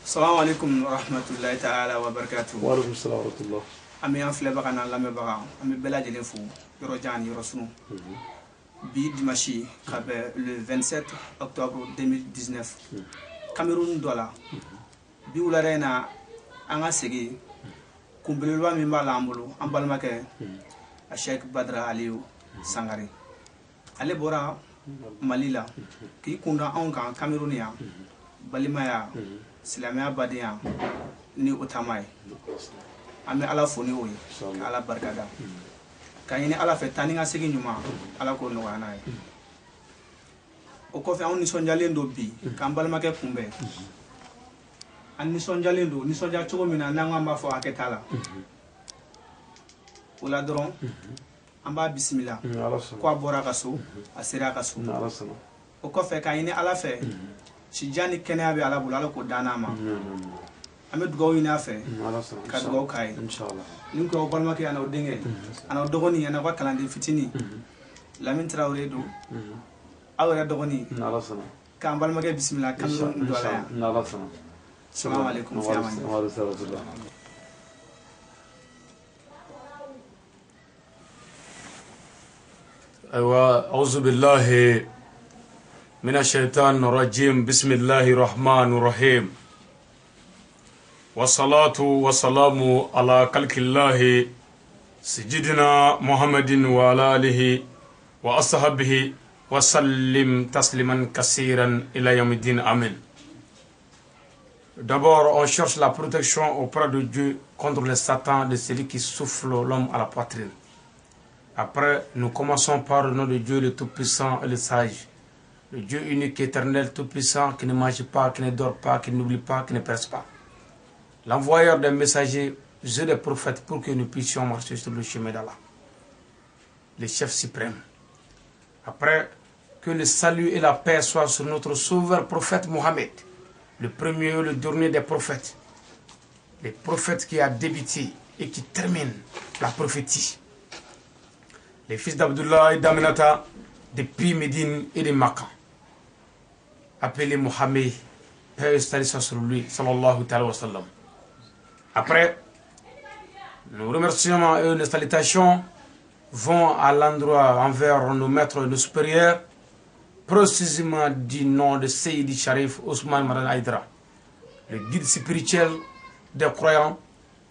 Assalamu alaikum wa rahmatullahi ta'ala wa barakatuh. Wa alaikum salam wa rahmatullah. Ami an filɛ baga n'an lamɛnbaga an bɛ bɛɛ lajɛlen fo yɔrɔ jan ni yɔrɔ sunu. Bi dimanche ka bɛn le 27 octobre 2019 Cameroun dɔ la bi wulada in na an ka segin kunbelebeleba min b'a la an bolo an balimakɛ a Sheikh Badara Aliyu Sangare. Ale bɔra Mali la k'i kunda anw kan Cameroun yan balimaya silamɛya badenya ni o taama ye an bɛ Ala fo ni o ye ka Ala barikada ka ɲini Ala fɛ taa ni ka segin ɲuman Ala k'o nɔgɔya n'a ye. O kɔfɛ anw nisɔndiyalen don bi k'an balimakɛ kunbɛn an nisɔndiyalen don nisɔndiya cogo min na n'an k'an b'a fɔ hakɛ t'a la o la dɔrɔn an b'a bisimila ko a bɔra a ka so a sera a ka so. O kɔfɛ ka ɲini Ala fɛ sijan ni kɛnɛya bɛ Ala bolo Ala k'o dan n'a ma an bɛ dugawu ɲini a fɛ ka dugawu k'a ye ni ko aw balimakɛ an'aw denkɛ an'aw dɔgɔnin an'aw ka kalanden fitinin Lamine Traoré don aw yɛrɛ dɔgɔnin k'an balimakɛ bisimila Cameroun dɔ la yan. Assalamu alaikum fi amani. أيوة أعوذ بالله من الشيطان الرجيم بسم الله الرحمن الرحيم والصلاة والسلام على خلق الله سيدنا محمد وعلى آله وأصحابه وسلم تسليما كثيرا إلى يوم الدين آمين. D'abord, on cherche la protection auprès de Dieu contre le Satan, de celui qui souffle l'homme à la poitrine. Après, nous commençons par le nom de Dieu, le Tout-Puissant et le Sage. Le Dieu unique, éternel, Tout-Puissant, qui ne mange pas, qui ne dort pas, qui n'oublie pas, qui ne perce pas. L'envoyeur des messagers, Dieu des prophètes, pour que nous puissions marcher sur le chemin d'Allah. Le chef suprême. Après, que le salut et la paix soient sur notre sauveur prophète Mohammed, le premier et le dernier des prophètes. Le prophète qui a débuté et qui termine la prophétie. Les fils d'Abdullah et d'Aminata, depuis Médine et de Makkah, appelé Mohammed, paix et salut sur lui, sallallahu alayhi wa sallam. Après, nos remerciements et nos salutations vont à l'endroit envers nos maîtres et nos supérieurs, précisément du nom de Seydi Sharif Ousmane Madani Aïdara, le guide spirituel des croyants,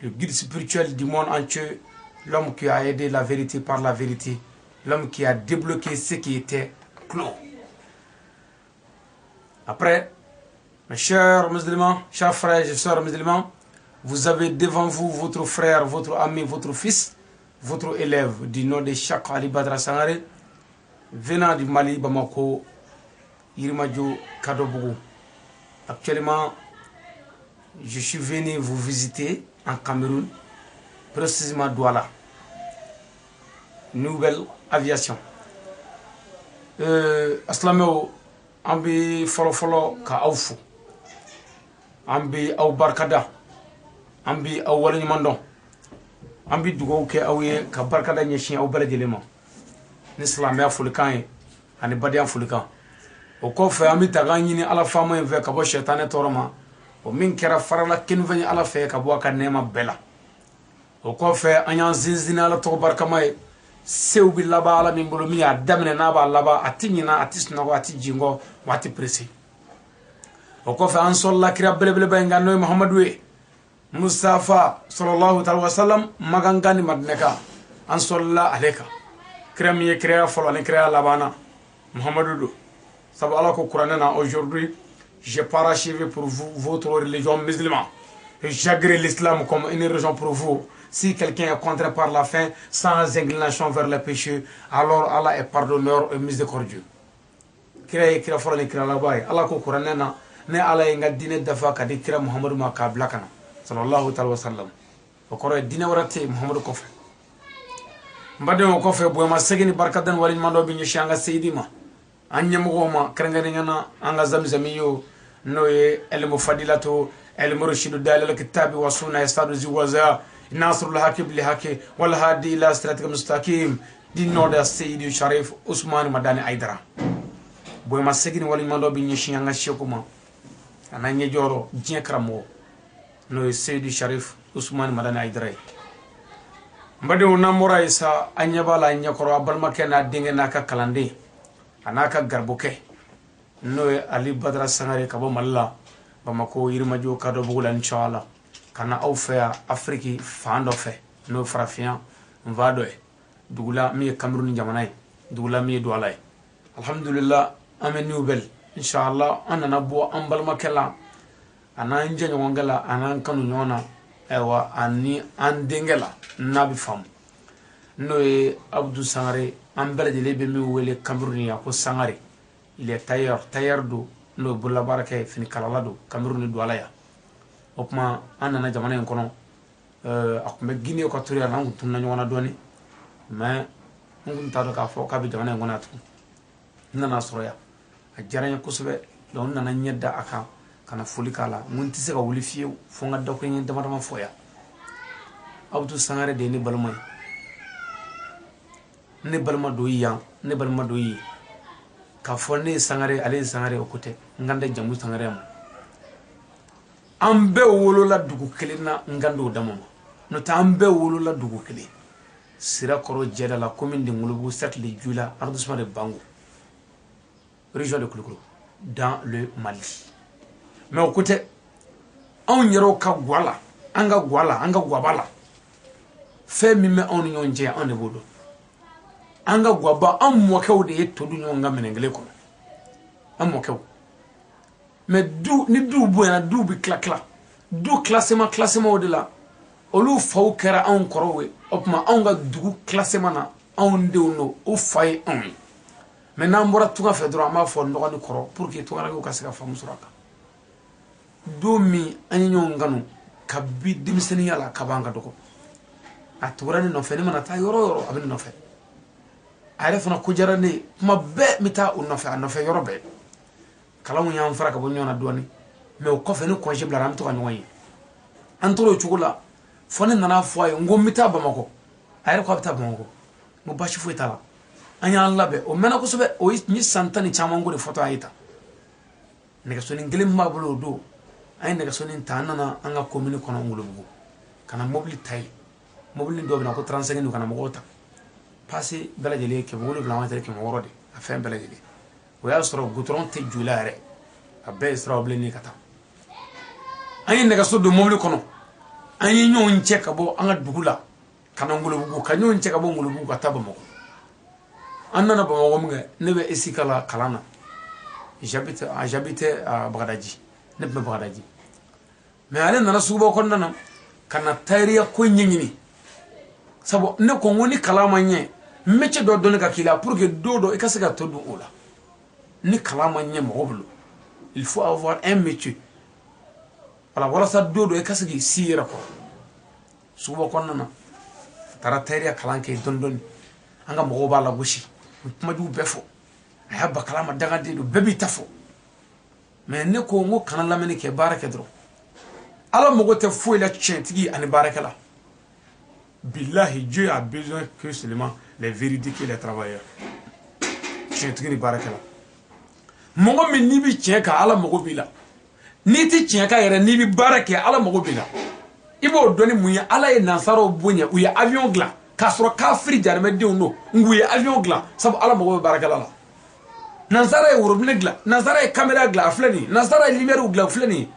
le guide spirituel du monde entier, l'homme qui a aidé la vérité par la vérité, l'homme qui a débloqué ce qui était clos. Après, mes chers musulmans, chers frères et sœurs musulmans, vous avez devant vous votre frère, votre ami, votre fils, votre élève du nom de Cheikh Ali Badara Sangare, venant du Mali, Bamako, Yirimadio, Kadobougou. Actuellement, je suis venu vous visiter en Cameroun, précisément Douala. Nouvelle aviation. Aslameo, ambi follow ka awfu. Ambi aw barkada. Ambi aw walani mandon. Ambi dugo ke awye ka barkada nyeshin aw balajelema. Ni islamia fulikan ani badian fulikan. O ko fe ambi tagani ni ala fama en ve ka bo shaytané toroma. O min kera farala ken vani ala fe ka bo ka nema bela. O ko fe anyan zinzina ala to barkamaye. Sew bi laba ala min bolo mi ya damne na ba laba atinyina atisna ko ati jingo wati presi o ko fa an solla kira belebele ba ngano Muhammadu e Mustafa sallallahu alaihi wasallam magangani madneka an solla aleka kira mi kira folo ne kira labana Muhammadu do sabu ala ko Qur'ana aujourd'hui j'ai parachevé pour vous votre religion musulmane et j'agrée l'islam comme une religion pour vous. Si quelqu'un est contraint par la faim, sans inclination vers le péché, alors Allah est pardonneur et miséricordieux. Kira kira fora ni kira labai. Allah ko Qur'an na ne Allah inga dine dafa ka di kira Muhammadu ma ka blakana sallallahu alaihi wasallam. O koro dine warate Muhammadu ko fe. Mbade ko fe bo ma segini barkadan walin mando bi nyi shanga sayidima. Anyamo ma krangani ngana anga zamzamiyo noye el mufadilatu el murshidu dalil kitabi wa sunna yastadu ziwaza ناصر الحكيم لحكي والهادي إلى صراطك المستقيم دي نود السيد الشريف عثمان مداني أيدرا بوي ما سجن ولي مالو بي نيشي nga shekuma ana ɲɛ jɔyɔrɔ diɲɛ karamɔgɔ n'o ye Seydou Sharif Ousmane Madani Aidara ye n badenw n'an bɔra yen sa an ɲɛ b'a la ɲɛkɔrɔ a balimakɛ n'a denkɛ n'a ka kalanden a n'a ka garibukɛ n'o ye Ali Badara Sangare ka bɔ Mali la Bamako Yirimajɔ Kadɔbugu la inchallah ka na aw fɛ yan Afiriki fan dɔ fɛ n'o ye farafinya nfa dɔ ye dugu la min ye Cameroun jamana ye dugu la min ye Douala ye alhamdulillah an bɛ Nouvelle inchallah an nana bɔ an balimakɛ la a n'an jɛɲɔgɔnkɛ la a n'an kanu ɲɔgɔn na ayiwa ani an denkɛ la n'a bɛ faamu n'o ye Abdou Sangare an bɛɛ lajɛlen bɛ min wele Cameroun yan ko Sangare il est tailleur do n'o ye bololabaarakɛ ye fini kalala do Cameroun ni Douala yan o tuma an nana jamana in kɔnɔ a tun bɛ Guinée Équatoriale an tun tununa ɲɔgɔn na dɔɔnin mais n tun t'a dɔn k'a fɔ k'a bɛ jamana in kɔnɔ yan tugun n nana sɔrɔ yan a diyara n ye kosɛbɛ donc n nana ɲɛ da a kan ka na foli k'a la n tɛ se ka wuli fiyewu fo n ka da ko n ye dama dama fɔ yan Abdou Sangare de ye ne balima ye ne balima do yan ne balima do ye k'a fɔ ne ye Sangare ale ye Sangare o ko tɛ n kan tɛ jamu Sangare ma an bɛɛ wolola dugu kelen na n kan t'o dama ma n'o tɛ an bɛɛ wolola dugu kelen Sirakɔrɔ Jɛda la commune de Ngolobugu cercle de Dioula arrondissement de Bango région de Kulukoro dans le Mali mais o ko tɛ anw yɛrɛw ka gwa la an ka gwa la an ka gwaba la fɛn min bɛ anw ni ɲɔgɔn cɛ anw de b'o dɔn an ka gwaba an mɔkɛw de ye to dun ɲɔgɔn ka minɛn kelen kɔnɔ an mɔkɛw mais ni duw bonyana duw bɛ tila du classement o de la olu faw kɛra anw kɔrɔw ye o tuma anw ka dugu classement na anw denw no o fa ye anw ye mais n'an bɔra tunga fɛ dɔrɔn an b'a fɔ nɔgɔ ni kɔrɔ pour que tungarakaw ka se ka faamu sɔrɔ a kan don min an ye ɲɔgɔn kanu ka bi denmisɛnniya la ka b'an ka dɔgɔ a tugura ne nɔfɛ ne mana taa yɔrɔ o yɔrɔ a bɛ ne nɔfɛ a yɛrɛ fana ko diyara ne ye kuma bɛɛ n bɛ taa o nɔfɛ a nɔfɛ yɔrɔ bɛɛ kalanw y'an fara ka bɔ ɲɔgɔn na dɔɔnin mais o kɔfɛ ni congé bilara an bɛ to ka ɲɔgɔn ye an tora o cogo la fo ne nana fɔ a ye n ko n bɛ taa Bamakɔ a yɛrɛ ko a bɛ taa Bamakɔ n ko baasi foyi t'a la an y'an labɛn o mɛnna kosɛbɛ o ye san 10 ni caman ko de fɔtɔ a ye tan nɛgɛsonin kelen min b'a bolo o don an ye nɛgɛsonin ta an nana an ka commune kɔnɔ Ngolobugu ka na mobili ta yen mobili dɔ bɛ na ko 35 ka na mɔgɔw ta passe bɛɛ lajɛlen ye 700 an ka 600 de a fɛn bɛɛ lajɛlen o y'a sɔrɔ goudron tɛ joli yɛrɛ a bɛɛ ye siraw bilen ka taa an ye nɛgɛso don mobili kɔnɔ an ye ɲɔgɔn cɛ ka bɔ an ka dugu la ka na Ngolobugu ka ɲɔgɔn cɛ ka bɔ Ngolobugu ka taa Bamakɔ an nana Bamakɔ min kɛ ne bɛ ESICA la kalan na j'habite à Bagadaji ne tun bɛ Bagadaji mais ale nana suguba kɔnɔna na ka na tailleur ko ɲɛɲini sabu ne ko n ko ni kalan ma ɲɛ métier dɔ dɔnni ka k'i la pour que don dɔ i ka se ka to dun o la ni kalan ma ɲɛ mɔgɔ bolo il faut avoir un métier voilà walasa don dɔ i ka se k'i si yɛrɛ kɔrɔ suguba kɔnɔna na a taara tailleur kalan kɛ dɔɔni dɔɔni an ka mɔgɔw b'a lagosi kumajugu bɛɛ fɔ a y'a ba kalama dangaden don bɛɛ b'i ta fɔ mais ne ko n ko kana lamɛnni kɛ baara kɛ dɔrɔn ala mago tɛ foyi la tiɲɛtigi ani baarakɛla billahi Dieu a besoin que seulement les véridiques et les travailleurs tiɲɛtigi ni baarakɛla mɔgɔ min n'i bi tiɲɛ kan ala mago b'i la n'i ti tiɲɛ kan yɛrɛ n'i bi baara kɛ ala mago b'i la i b'o dɔn ni mun ye ala ye nansaraw bonya u ye avion dilan k'a sɔrɔ kafiri jarimɛdenw don ngu ye avion dilan sabu ala mago bɛ baarakɛla la nansara ye worobinɛ dilan nansara ye caméra dilan a filɛ nin ye nansara ye lumière dilan a filɛ nin ye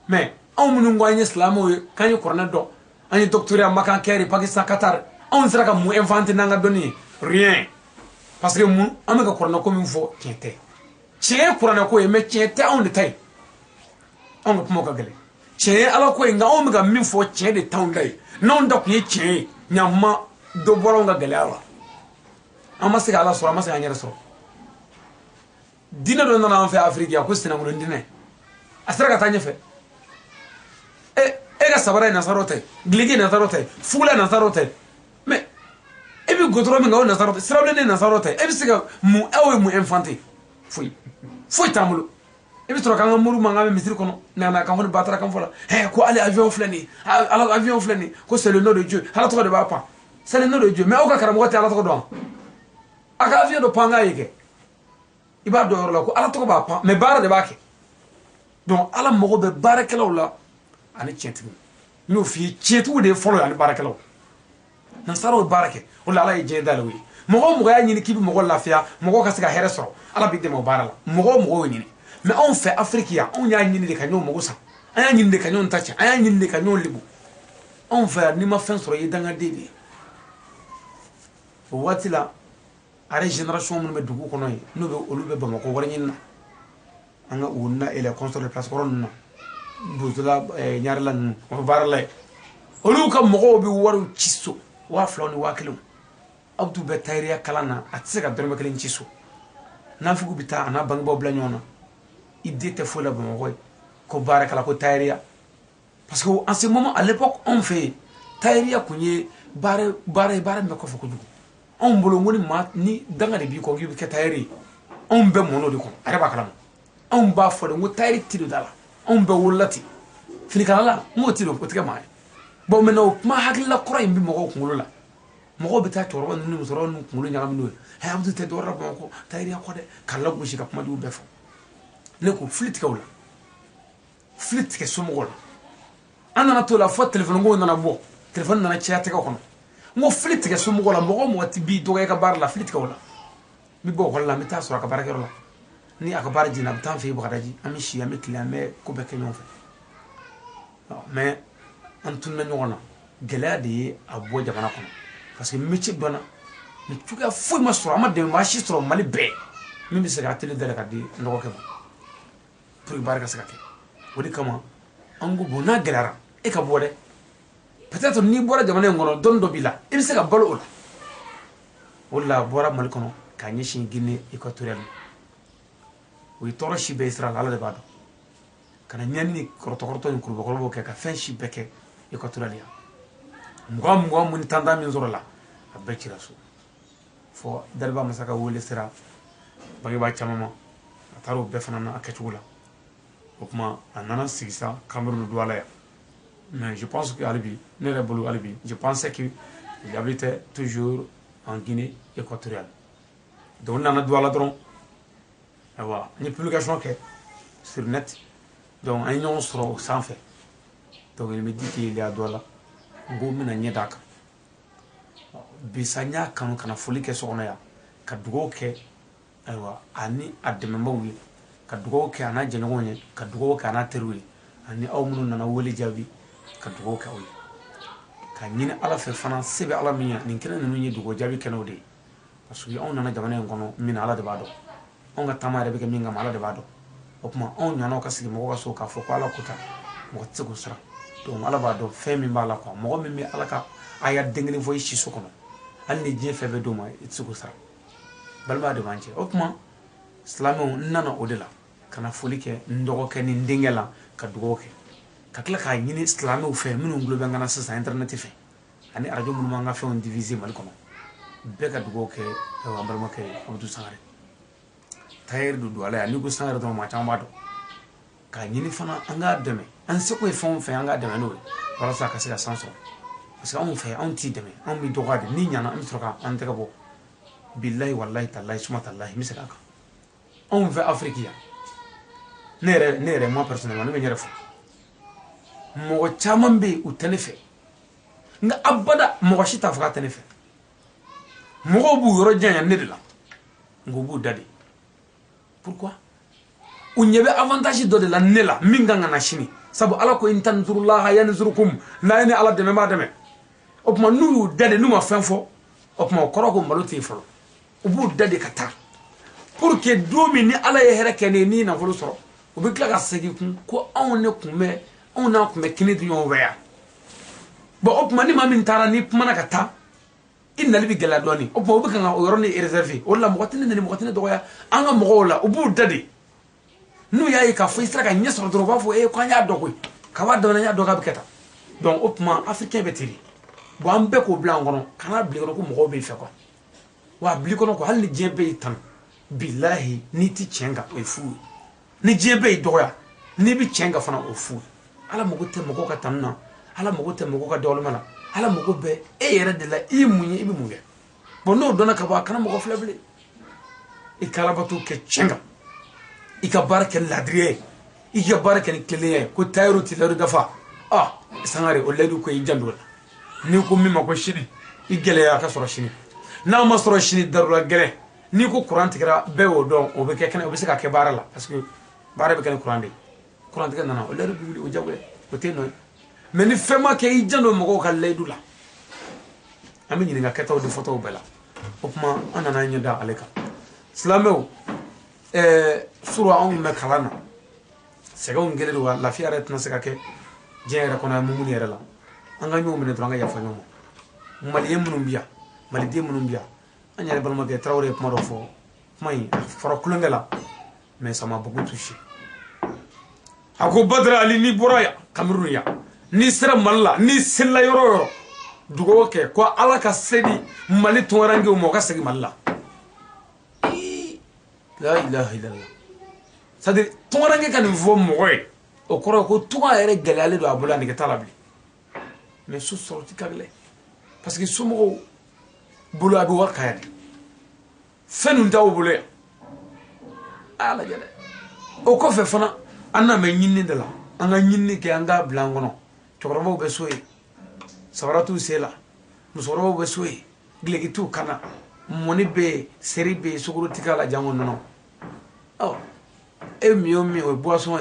mais anw minnu ko an ye silamɛw ye k'an ye kuranɛ dɔn an ye docteur an ma k'an kɛri Pakistan Qatar anw sera ka mun inventé n'an ka dɔnni ye rien parce que mun an bɛ ka kuranɛ ko min fɔ tiɲɛ tɛ tiɲɛ ye kuranɛ ko ye mais tiɲɛ tɛ anw de ta ye anw ka kuma ka gɛlɛn tiɲɛ ye ala ko ye nka anw bɛ ka min fɔ tiɲɛ de t'anw da ye n'anw da tun ye tiɲɛ ye ɲama dɔ bɔra anw ka gɛlɛya la an ma se ka ala sɔrɔ an ma se k'an yɛrɛ sɔrɔ diinɛ dɔ nana an fɛ Afiriki yan ko sinankunya diinɛ a sera ka taa ɲɛfɛ e ka sabara ye nasaraw tɛ gileki ye nasaraw tɛ fugula ye nasaraw tɛ mais e bɛ gotoro min kan o nasaraw tɛ sirabilen ye nasaraw tɛ e bɛ se ka mun aw ye mun inventé foyi t'an bolo e bɛ sɔrɔ k'an ka muru mankan bɛ misiri kɔnɔ nana kan fɔ ni batara kan fɔ la ko ale avion filɛ nin ye ala avion filɛ nin ye ko c'est le nom de Dieu ala tɔgɔ de b'a pan c'est le nom de Dieu mais aw ka karamɔgɔ tɛ ala tɔgɔ dɔn a ka avion dɔ pan k'a ye kɛ i b'a dɔn yɔrɔ la ko ala tɔgɔ b'a pan mais baara de b'a kɛ donc ala mogo be barakelaw la ani tientigu ñoo fi tientigu de folo ani barakelaw na saro barake wala ala je dalawi mogo ya ñini kibi mogo lafiya mogo ka siga here soro ala bi de mo barala mogo ñini mais on fait africain on ya ñini de ka ñoo mogo sa aya ñini de ka ñoo ntacha aya ñini de ka ñoo libu on fait ni ma fin soro yidanga debi o watila are génération mun be dugu kono yi no be olu be bamako wara ñinna anga unna ele construire place koron na buzula ñaarla o barala olu ka mogo bi waru cisso wa floni wa kelu abdu be tayriya kalana atsega dorme kelen cisso nafigu bita ana bangbo blañona idée fo la bamako ko barakala ko tayriya parce que en ce moment à l'époque on fait tayriya kunye bare me ko foko dugu on bolo ngoni ma ni danga de bi ko ngi ke tayri on be mono de ko areba kala on ba fo de ngo tayri tido dala on be wulati fini kala la mo tido ko tiga mai bo meno ma hakilla qura imbi mo ko ngolo la mo ko beta to ro ni so ro nu ngolo nyama no he abdu te do rabo ko tayri ko de kala go shi ka kuma du be fo ne ko flit ka wala flit ke sumo wala anana to la fo telephone ngo nana bo telephone nana chat ka kono mo flit ke sumo wala mo tibi do ka bar la flit ka wala mi bo wala mi ta so ka bar ka wala ni aka bar jina tan fi bu kadaji ami shi ami client ko be ke ñon fe mais antun na ñona gelade abo jamana kono parce que métier dona ni tuga fu ma so ama de ma shi so mali be mi se ga tele dele ka di ndoko ke pour baraka sakake wodi kama angu bona gelara e ka bode peut-être ni bora jamana ngono don do bila il se ga balo ola wala bora mal kono ka nyi shin Guinée équatoriale wi toro shi be Israël ala de bado kana nyani korto ni kurbo korbo ke ka fen shi beke équatoriale mgo mun tanda min zorola abeki rasu fo dalba masaka wole sira bagi ba chamama ataro be fanana aketula okuma anana sigisa Cameroun douala ya mais je pense que Alibi ne rebolo Alibi je pensais que il habitait toujours en Guinée équatoriale donc nana douala dron awa ni publication que sur net donc un nom sera sans fait donc il me dit qu'il est à douala ngo mina nyedaka bisanya kanu kana foli ke sokona ya ka dugo ke aywa ani adememba wi ka dugo ke ana jengonye ka dugo ke ana terwi ani awmunu nana woli jabi ka dugo ke wi ka nyina ala fe fana sebe ala minya nin kena nanu nyi dugo jabi keno de parce que on nana jamana ngono mina ala de bado on ga tamare be ke minga mala de bado okuma on nyano ka sigi mo ka so ka fo ko ala kuta mo tsego sra donc ala bado fe mi bala ko mo mi ala ka aya dengeni voy ci sokono alni je febe do ma tsego sra balba de manje okuma islamo nana odela kana folike ndogo ke ni ndingela ka dugo ke ka kala ka nyini islamo fe minu nglobe ngana sa internet fe ani radio mun manga fe on diviser mal kono be ka dugo ke wa balma ke abdou sangare tayir du ala ni go sangare do ma chamba do ka nyini fana anga deme an se ko fon fe anga deme no wala sa ka se sanso parce que on fait on ti deme on mi do gade ni nyana am troka an te ka bo billahi wallahi tallahi suma tallahi misaka on veut africain nere moi personnellement ne menyere fo mo chaman be u tenefe nga abada mo shita fa tenefe mo bu yoro janya ne de la ngo bu dadi pourquoi u nyebe avantage do de la nela minga ngana shini sabu ala ko intanzurullah yanzurukum na ni ala de me ma de me opma nu dade nu ma fenfo opma koroko maloti folo u bu dadi kata pour que domi ni ala ye here kene ni na folo soro u bi kla segi kun ko on ne kume on na kume kini du yon weya bo opma ni ma min tara ni mana kata inna libi gela doni opma u bi kan o yoroni reserve wala mo watine ni mo watine do ya anga mo wala u bu dadi nu yayi ka fo isra ka nyesro do ba fo e ko nya do ko ka wa do na nya do ka biketa donc opma africain betiri bo ambe ko blanc gono kana bli ko mo be fe ko wa bli ko ko hal ni jebe tan billahi ni ti chenga o fu ni jebe doya ni bi chenga fana o fu ala mo gote mo ko ka tanna ala mo gote mo ko ka dolo mala ala mo go be e yere de la i munye ibi munye bo no dona ka ba kana mo ko fleble e kala batu ke chenga ika barke ladrie ike baraka ni keleye ko tayru tilaru dafa sangare o ledu ko ijandol ni ko mima ko shini igele ya ka soro shini na ma soro shini darula gele ni ko Quran tikira be o don o be kekene o be se ka ke barala parce que bare be ken Quran tikira nana o ledu bi o jagule o teno mais ni fema ke ijando mo ko ka ledu la ami ni nga ketaw di photo bela o kuma anana nyada aleka slameo sura on me kalana sega on gele wa la fiare tna sega ke jere ko na mumuni yere la anga nyomu ne dranga ya fanyomo mali yemunum biya mali demunum biya anya ne balma ke trawre kuma do fo mai faro kulungela mais sama beaucoup touché ako badra ali ni boraya cameroun ya ni sera malla ni sella yoro dugo ke ko ala ka sedi mali torange mo ka segi malla la ilaha illallah c'est-à-dire torange kan vo moy o koro ko tuwa ere galale do abula ni talabli mais sous sorti kagle parce que sumo bulu abi wakayade fenu ndaw bulu ala jale o ko fe fana anna me nyinni de la anga nyinni ke anga blangono chokorobo be soye sabaratu sela musoro be soye glegi tu kana moni be seri be suguru tikala jango nono mi o boisson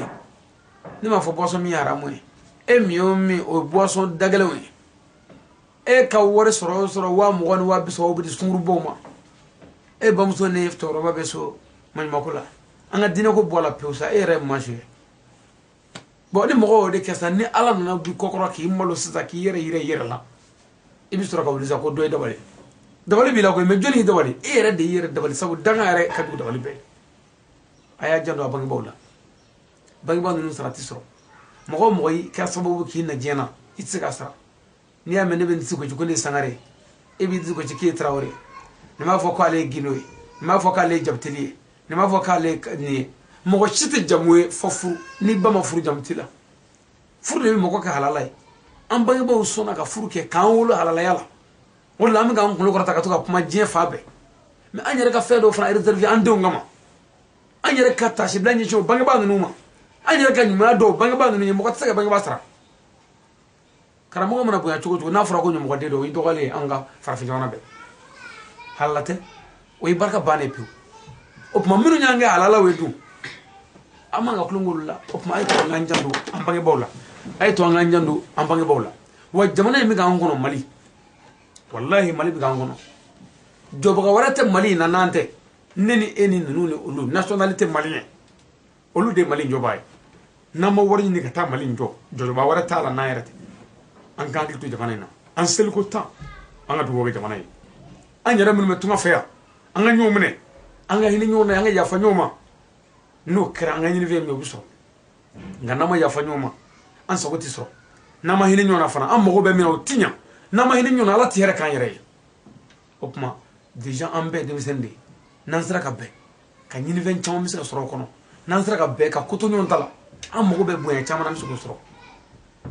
ni ma fo boisson mi ara mo mi o boisson dagale we ka wore soro wa mo won wa biso obidi sunguru boma bamso ne ftoro ba beso man makula anga dina ko bola peusa re manger bo ni mo de kessa ni ala na bi kokoro ki malo sita ki yere la ibi soro ka wulisa ko doy dabali bi la ko me joni dabali re de yere dabali sabu danga re ka du dabali be aya jando abangi bawla bangi bawla nu sarati soro mo yi ka sababu ki na jena itsi sara ni amene ben tsiko ko ni sangare ibi tsiko ki trawre ni ma fo ko ale ginoy ni ma fo ko ale jabtili ni ma fo ko ale ni mo chiti jamwe fofu ni ba ma furu jamtila furu ni mo ko ka halalai an bangi baw sona ka furu ke kan wolo halala yala wala am ga on ko ta ka to ka kuma je fabe mais anyere ka fedo fra réservé an de ngama anyere ka tashi blanye cho bangi ba numa anyere ka nyuma do bangi ba numa mo ko tsaka bangi ba sara karamo mo na buya chugo na fura ko nyum ko de do do gale anga farfi jona be halate o barka bane pi o ma minu nyange halala we du amanga kulungul la o ma ay to nganjandu ambange bawla ay to nganjandu ambange bawla wa jamana mi ga ngono mali wallahi mali bi ga ngono joboga warate mali na nante neni eni nunu ulu nationalité malien ulu de mali jobay namo warni ni kata mali joba warata la na yarate an kan to jamana ina an sel ko ta an ga duwo jamana yi an yara mun metuma fa an ga nyomune an ga hini nyona an ga yafa nyoma no kra an ga ni ve mi obuso nga nama yafa nyoma an so goti so nama hini nyona fana an mo be mi o tinya nama hini nyona ala tiere kan yere opma déjà en be de sende nan sira ka be ka nyini ven chama mi se soro kono nan sira ka be ka koto nyon tala an mo be buya chama na mi so soro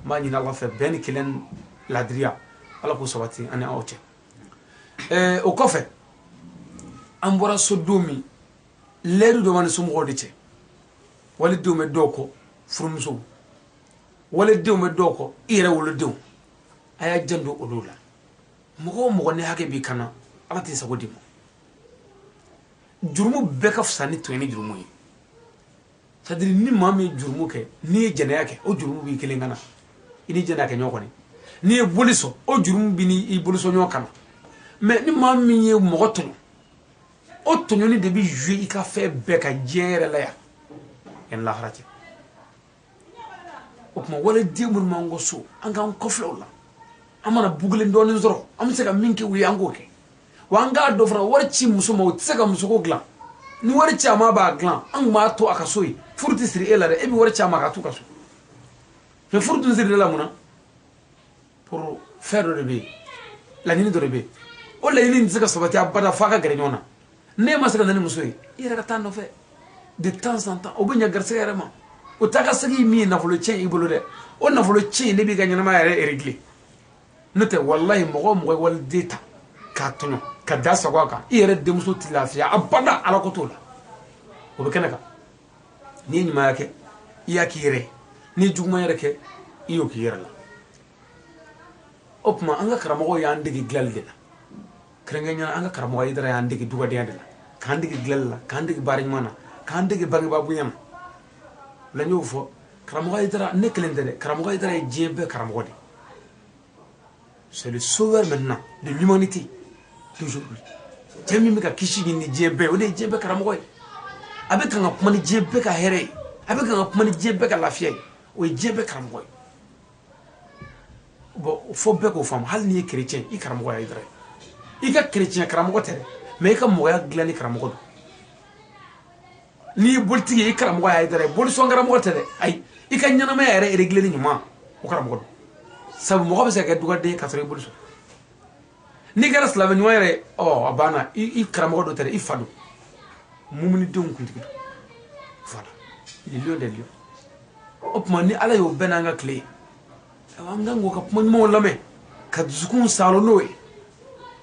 ma ni na la fe ben kilen ladria ala ko sobati ani awche o kofe an bora sodomi ledu do man sumo godice wali do me doko furumso wali do me doko ire wolo do aya jando odula mo ne hake bi kana ala tin sagodi mo jurumu beka fsani to ni jurumu yi sadiri ni mami jurumu ke ni jene yake o jurumu bi kelengana ini jene yake nyoko ni boliso o jurumu bi ni i boliso nyokana mais ni mami ye mogoto o tonyo ni debi jouer ka fait beka jere la ya en la harati o kuma wala demul mango so anga on koflo la amana bugle ndoni zoro am sega minki wi angoke wanga do fra warci muso mo tsega muso ko glan ni warci ama ba glan an ma to aka soyi furti siri ela de ebi warci ama ka to kaso mais furti siri la muna pour faire le bébé la nini do bébé o la nini tsega sobati abada faka gare nyona ne ma sega nani muso yi ira ka tando fe de temps en temps o benya garse yarema o taka sagi mi na folo chen ibolo de o na folo chen ne bi ganyana ma yare réglé note wallahi mo wal data ka tonyo ka dasa gwaka ire de muso tilafiya abada ala ko tola o be kenaka ni nyima yake iya kire ni jugma yere ke iyo kire la opma anga karamo ya ndigi glalde la krengenya anga karamo idara ya ndigi duga de la kandi glalla kandi bari mana kandi bagi babu yam la ñufo karamo idara ne klendere karamo idara jebe karamo de c'est le sauveur maintenant de l'humanité toujours temi mika kishi ni jebe o de jebe karamo abe kan kuma ni jebe ka here abe kan kuma ni jebe ka lafiya o jebe karamo bo fo be ko fam hal ni chrétien i karamo ya idara i ka chrétien karamo tere mais ka mo ya glani karamo ni boltigi i karamo ya idara bol so karamo tere ay i ka nyana ma ya regle ni ma o karamo sabu mo ko se ka duga de 4 bol so ni gara slave ni wayre oh abana i karamo do tere i fadu mumuni don kuntigi voilà il est lieu de lieu opma ni ala yo benanga clé anga ngo ka pon mo lame ka zukun salo noe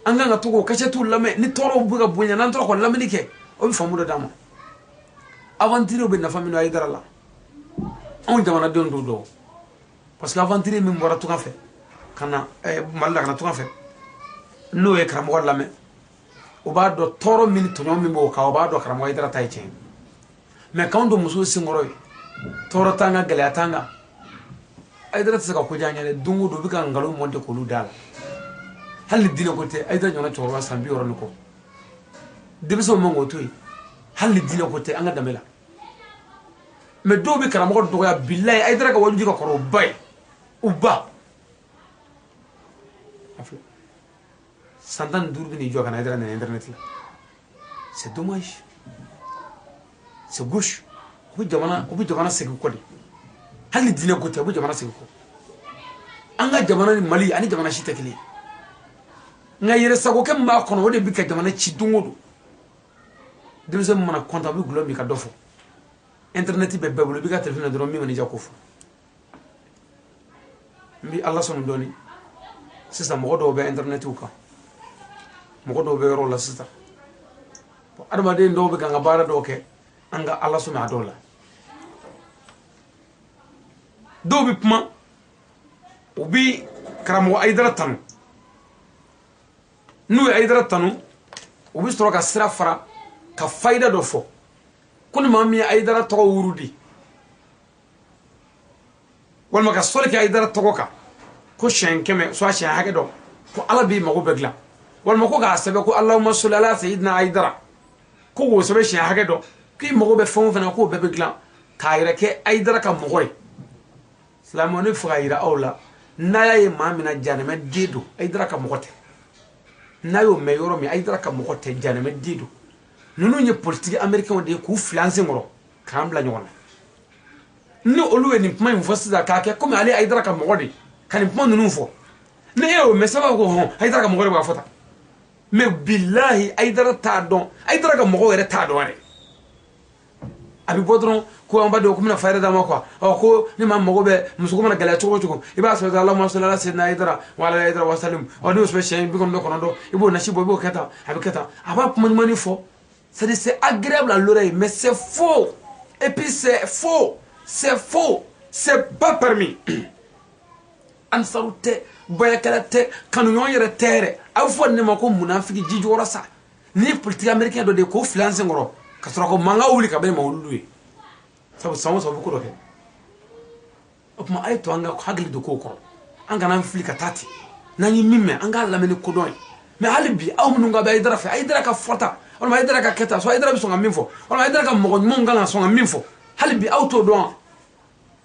anga nga to ko kace tu lame ni toro buga bunya nan toro ko lame dike o bi famu do dama aventure be na famino ay dara la on jamana don do parce que aventure mi mbora tu ka fe kana malla kana tu ka fe no e kram ko lame o ba do toro min to nyom mi mo ka o ba do kram ay dara tay chen mais quand do muso singoro toro tanga gele tanga aydara tsaka ko janyale dungu do bika ngalo monte ko ludala halli dina ko te aydara nyona chorwa sambi orno ko debiso mongo toy halli dina ko te anga damela me do bi karamo do ya billahi aydara ka wajju ko koro bay uba afle sandan durbi ni joga na aydara na internet la c'est dommage c'est gauche ko jamana segu ko di hali dina ko te bu jamana segu ko anga jamana ni mali ani jamana shita kili nga yere sago ke ma kono wode bi ka jamana ci dungodo de se mana konta bi gulo mi ka dofo internet be bebulo bi ka telephone do mi mani jakofu mbi allah sonu doni sisa mo do be internet uka mo do be ro la sita adama de ndo be ga bara do ke anga allah sonu adola do bi puma ubi karamo aydara tanu nu aydara tanu ubi stroka sira fara ka fayda do fo kun mami aydara to wurudi wal maka solki aydara to ka ko shenkeme so sha hage do ko alabi mago begla wal mako ga sabe ko allahumma salli ala sayyidina aydara ko go sabe sha hage do ki mago be fon fana ko be begla kayra ke aydara ka mogoy islamone fayira awla naya ye mamina janame dido aydara ka mogote nayo meyoro mi aydara ka mogote janame dido nunu nye politique américain de ku flancer ngoro kambla nyona no oluwe ni pma infosi da ka ke comme ali aydara ka mogodi kan pma nunu fo ne yo me saba ko hon aydara ka mogodi ba fota me billahi aydara ta don aydara ka mogo were ta don re abi bodron ko amba do ko mina fayda da mako o ko ni mam mogo be musuko mana gala to to iba so Allahumma salli ala sayyidina aydara wa ala aydara wa sallim o do so shay bi ko do kono do ibo na shibo ibo keta abi keta aba pma mani fo c'est agréable à l'oreille mais c'est faux et puis c'est faux c'est pas permis ansarute boyakalate kanu yere terre afo ne mako munafiki jijora sa ni politique américain do de ko finance ngoro kasra ko manga wuli ka be mawluluwe sabu sawo ko do ke opma ay to anga hagli do ko ko anga nan flika tati nani mimme anga lameni ko doy mais halibi aw mununga be aydara fa aydara ka fota on ma aydara ka keta so aydara bi songa minfo on ma aydara ka mo ngala songa minfo halibi auto don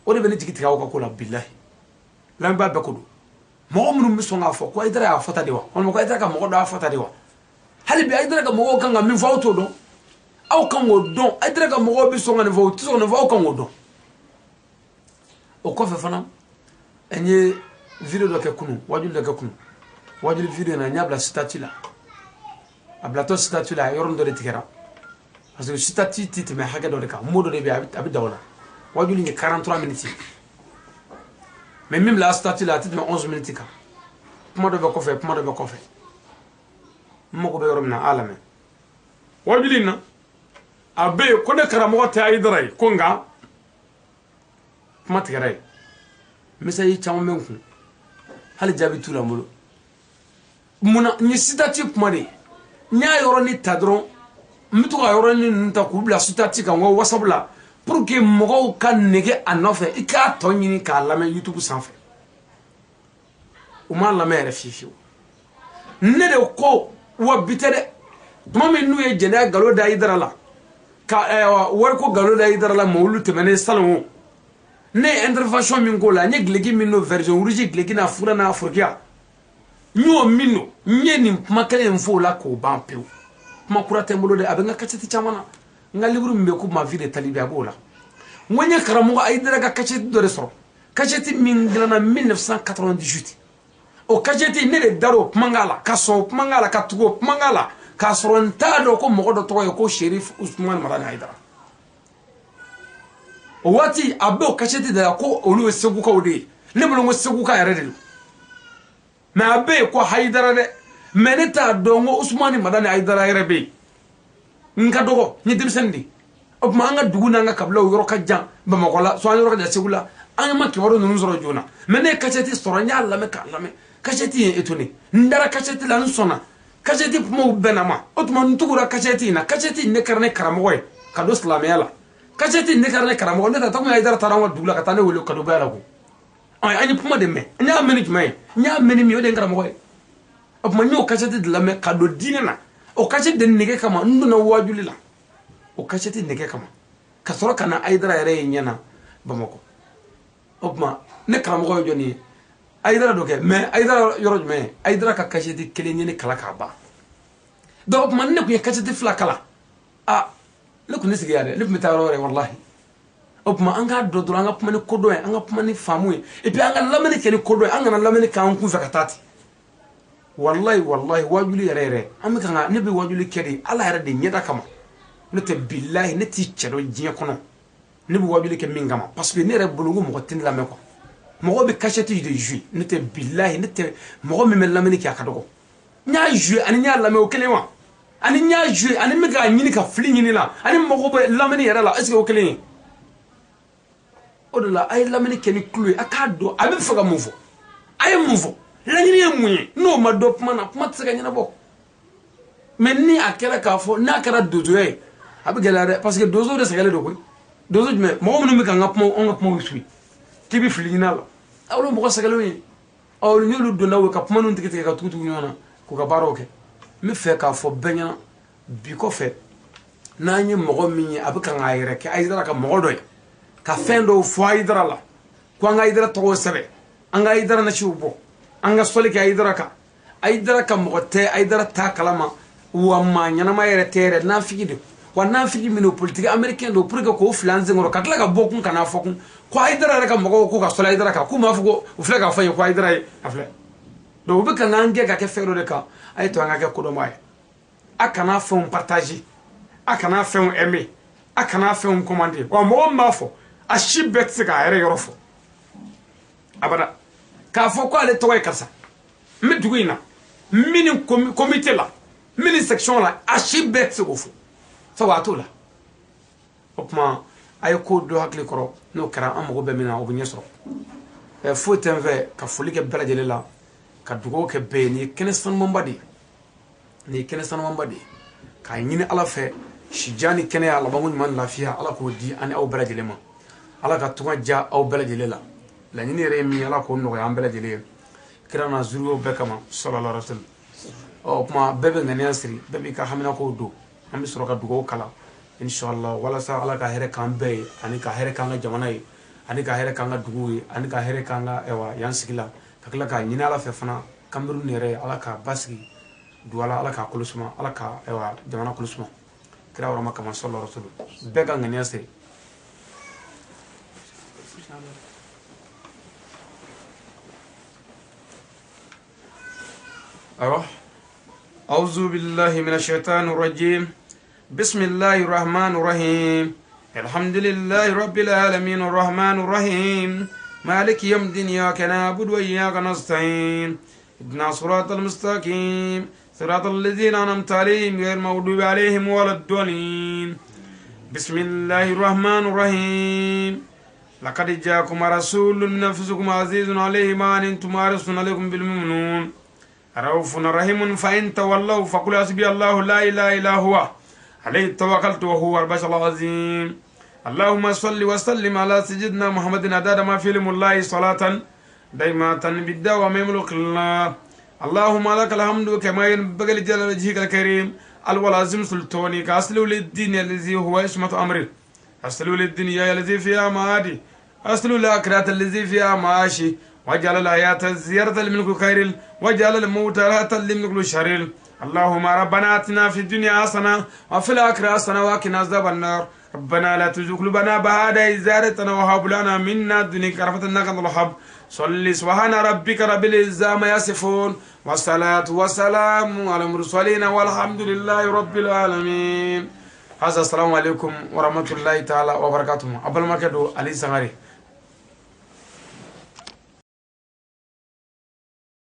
o de be ni tikiti ka ko la billahi lamba be ko do mo munum mi songa fo ko aydara ya fota de wa on ma ko aydara ka mo do fota de wa halibi aydara ka mo kanga minfo auto don aw kan wo don aydara ka mo bi songa ne fo tiso ne fo kan wo don o ko fe fana enye video do ke kunu wajul de ke kunu wajul video na nyabla statut la ablato statut la yoron do de tikera parce que statut tite me haga do de ka modo de bi abi dawla wajul ni 43 minutes mais même la statut la tite me 11 minutes ka modo be ko fe moko be yorom na alame wajul na abe ko de karamo ta idrai ko nga kuma tigɛra ye misali caman bɛ n kun hali jaabi t'u la n bolo munna n ye sitati kuma de n y'a yɔrɔnin ta dɔrɔn n bɛ to ka yɔrɔnin ninnu ta k'u bila sitati kan wa wasabu la pour que mɔgɔw ka nege a nɔfɛ i k'a tɔ ɲini k'a lamɛn YouTube sanfɛ u m'a lamɛn yɛrɛ fiyewu fiyewu ne de ko wa bi tɛ dɛ tuma min n'u ye jɛnɛya nkalon da Hayidara la ka wari ko nkalon da Hayidara la mawulu tɛmɛnen salon ne ye intervention min k'o la n ye gileki min no version rouge gileki n'a fura n'a forokiya n y'o min no n ye nin kuma kelen in fɔ o la k'o ban pewu kuma kura tɛ n bolo dɛ a bɛ n ka cassette caman na n ka livre min bɛ ko ma vie de talibi a b'o la n ko n ye karamɔgɔ Hayidara ka cassette dɔ de sɔrɔ cassette min dilanna 1998 o cassette ne de dar'o kuma k'a la ka sɔn o kuma k'a la ka tugu o kuma k'a la k'a sɔrɔ n t'a dɔn ko mɔgɔ dɔ tɔgɔ ye ko Sherif Usumani Madani Hayidara o waati a bɛ o cassette de la ko olu ye segukaw de ye ne bolo n ko seguka yɛrɛ de don mais a bɛ yen ko Hayidara dɛ mais ne t'a dɔn ko Usumani Madani Hayidara yɛrɛ bɛ yen n ka dɔgɔ n ye denmisɛnnin de o tuma an ka dugu n'an ka kabilaw yɔrɔ ka jan Bamakɔ la so an yɔrɔ ka jan Segu la an ma kibaru ninnu sɔrɔ joona mais ne ye cassette sɔrɔ n y'a lamɛn k'a lamɛn cassette ye étonné n dara cassette la n sɔnna cassette kumaw bɛnna ma o tuma n tugura cassette in na cassette in ne kɛra ne karamɔgɔ ye ka don silamɛya la cassette in ne kɛra ne karamɔgɔ ne ta tɔgɔ Hayidara taara an ka dugu la ka taa ne wele ka don baya la ko an ye kuma de mɛn n y'a mɛn ni jumɛn ye n y'a mɛn ni min o de ye n karamɔgɔ ye o tuma n y'o cassette de lamɛn ka don diinɛ na o cassette de nege kama n donna wajuli la o cassette nege kama ka sɔrɔ ka na Hayidara yɛrɛ ye ɲɛna Bamakɔ o tuma ne karamɔgɔ ye jɔnni ye Hayidara dɔ kɛ mais Hayidara yɔrɔ jumɛn ye Hayidara ka cassette kelen ye ne kala k'a ban donc o tuma ne kun ye cassette fila kala ne kun tɛ sigi yan dɛ ne kun bɛ taa yɔrɔ wɛrɛ walahi o tuma an k'a dɔn dɔrɔn an ka kuma ni kodɔn ye an ka kuma ni faamu ye et puis an ka lamɛnni kɛ ni kodɔn ye an kana lamɛnni k'an kun fɛ ka taa ten wallahi wajuli yɛrɛ yɛrɛ an bɛ kan ne bɛ wajuli kɛ de ala yɛrɛ de ɲɛda kama ne tɛ bilahi ne t'i cɛ dɔn diɲɛ kɔnɔ ne bɛ wajuli kɛ min kama parce que ne yɛrɛ bolo ko mɔgɔ tɛ ne lamɛn quoi mɔgɔ bɛ cassette de jouer ne tɛ bilahi ne tɛ mɔgɔ min bɛ lamɛnni kɛ a ka dɔgɔ n y'a jouer ani n y'a lamɛn o kelen wa ani n y'a jouer ani n bɛ k'a ɲini ka fili ɲini la ani mɔgɔ bɛ lamɛnni yɛrɛ la est ce que o kelen ye o de la a ye lamɛnni kɛ ni tulo ye a k'a dɔn a bɛ fɛ ka mun fɔ a ye mun fɔ laɲini ye mun ye n'o ma dɔn kuma na kuma tɛ se ka ɲɛnabɔ mais ni a kɛra k'a fɔ n'a kɛra donsoya ye a bɛ gɛlɛya dɛ parce que donso de sɛgɛnnen don koyi donso jumɛn mɔgɔ minnu bɛ ka an ka kumaw suit k'i bɛ fili ɲini a la olu mɔgɔ sɛgɛnlenw ye ni y'olu donna o ye ka kuma ninnu tigɛ ka tugu ɲɔgɔn na k'u ka baaraw kɛ n bɛ fɛ k'a fɔ bɛɛ ɲɛna bi kɔfɛ n'an ye mɔgɔ min ye a bɛ kan k'a yɛrɛ kɛ Hayidara ka mɔgɔ dɔ ye ka fɛn dɔw fɔ Hayidara la ko an ka Hayidara tɔgɔw sɛbɛn an ka Hayidara nasiw bɔ an ka sɔli kɛ Hayidara kan Hayidara ka mɔgɔ tɛ Hayidara t'a kalama wa maa ɲɛnama yɛrɛ tɛ yɛrɛ nafigi de wa nafigi min don politique américain don pour que k'o fili an senkɔrɔ ka tila ka bɔ kun kana fɔ kun ko Hayidara yɛrɛ ka mɔgɔw ko ka sɔli Hayidara kan k'u m'a fɔ ko u filɛ k'a fɔ ye ko Hayidara ye a filɛ donc u bɛ kan k'an gɛn ka kɛ fɛn dɔ de kan a ye to an ka kɛ kodɔnba ye a kana fɛnw partager a kana fɛnw aimer a kana fɛnw commander wa mɔgɔ min b'a fɔ a si bɛɛ tɛ se k'a yɛrɛ yɔrɔ fɔ abada k'a fɔ ko ale tɔgɔ ye karisa n bɛ dugu in na min comité la min section la a si bɛɛ tɛ se k'o fɔ sabu a t'o la o tuma a ye ko dɔ hakili kɔrɔ n'o kɛra an mago bɛ min na o bɛ ɲɛ sɔrɔ foyi tɛ n fɛ ka foli kɛ bɛɛ lajɛlen la ka dugawu kɛ bɛɛ ye nin ye kɛnɛ sanumanba de ye nin ye kɛnɛ sanumanba de ye k'a ɲini ala fɛ sijan ni kɛnɛya labanko ɲuman lafiya ala k'o di ani aw bɛɛ lajɛlen ma ala ka tunga diya aw bɛɛ lajɛlen la laɲini yɛrɛ ye min ye ala k'o nɔgɔya an bɛɛ lajɛlen ye kira na zuriyo bɛɛ kama sallallahu alaihi wasallam o kuma bɛɛ bɛ ŋaniya siri bɛɛ b'i ka haminakow don an bɛ sɔrɔ ka dugawu kala inshallah walasa ala ka hɛrɛ k'an bɛɛ ye ani ka hɛrɛ k'an ka jamana ye ani ka hɛrɛ k'an ka duguw ye ani ka hɛrɛ k'an ka yan sigi la ka tila k'a ɲini ala fɛ fana Cameroun yɛrɛ ala k'a basigi duwala ala k'a kɔlɔsuma ala ka jamana kɔlɔsuma kira warama kama sallallahu alaihi wasallam bɛɛ ka ŋaniya siri أيوة أعوذ بالله من الشيطان الرجيم بسم الله الرحمن الرحيم الحمد لله رب العالمين الرحمن الرحيم مالك يوم الدين إياك نعبد وإياك نستعين اهدنا الصراط المستقيم صراط الذين أنعمت عليهم غير المغضوب عليهم ولا الضالين بسم الله الرحمن الرحيم لقد جاءكم رسول من أنفسكم عزيز عليه ما أنتم حريص عليكم بالمؤمنون رؤوف رحيم فإن تولوا فقل حسبي الله لا إله إلا هو عليه توكلت وهو البشر العظيم اللهم صل وسلم على سيدنا محمد عدد ما في علم الله صلاة دائمة بالدوام ملك الله اللهم لك الحمد كما ينبغي لجلال وجهك الكريم الولازم سلطاني كأصل للدين الذي هو اسمة أمره أصل للدنيا الذي فيها معادي أصل الآخرة الذي فيها معاشي وجعل الحياة زيارة لملك خير وجعل الموت راحة لملك شر اللهم ربنا آتنا في الدنيا حسنة وفي الآخرة حسنة وقنا عذاب النار ربنا لا تزغ قلوبنا بعد إذ هديتنا وهب لنا من لدنك رحمة إنك أنت الوهاب صل سبحان ربك رب العزة عما يصفون والصلاة والسلام على المرسلين والحمد لله رب العالمين. هذا السلام عليكم ورحمة الله تعالى وبركاته. قبل ما كدو علي سغاري